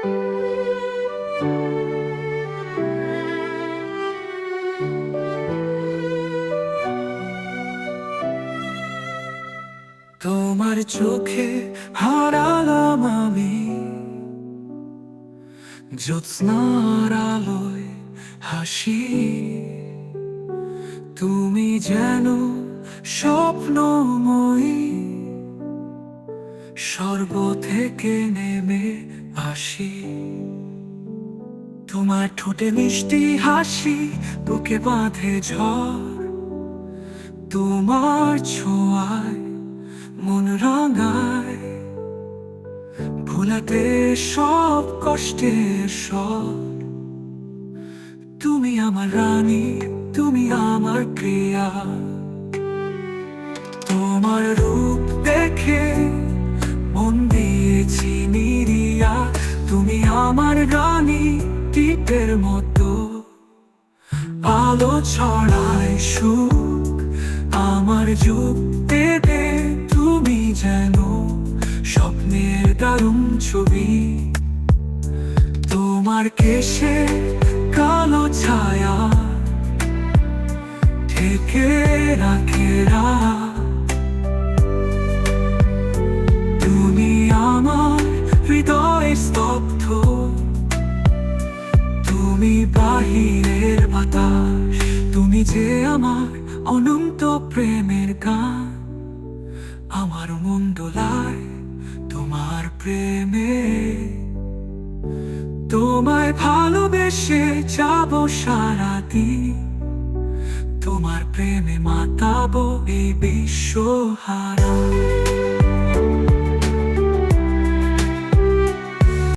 তোমার চোখে হারালাম আমি জ্যোৎস্নার আলোয় হাসি। তুমি যেন স্বপ্নময়ী, স্বর্গ থেকে নেমে আসি। তোমার ঠোঁটে মিষ্টি হাসি, বুকে বাঁধে ঝড়। তোমার ছোঁয়ায় মন রাঙায়, ভোলাতে সব কষ্টের স্বর। তুমি আমার রানী, তুমি আমার প্রিয়া। তোমার রূপ দেখে মন দিয়েছি নিরিয়া। তুমি আমার রানী, দ্বীপের মতো আলো ছড়ায় সুখ আমার যুক্তিতে। তুমি যেন স্বপ্নের দারুণ ছবি। তোমার কেশে কালো ছায়া ঢেকে রাখে রাত। তুমি আমার হৃদয় স্তব্ধ, তুমি বাহিরের বাতাস। তুমি যে আমার অনন্ত প্রেমের গান, আমার মন দোলায় তোমার প্রেমে। তোমায় ভালোবেসে যাব সারাদিন, তোমার প্রেমে মাতাবো এই বিশ্বহারা।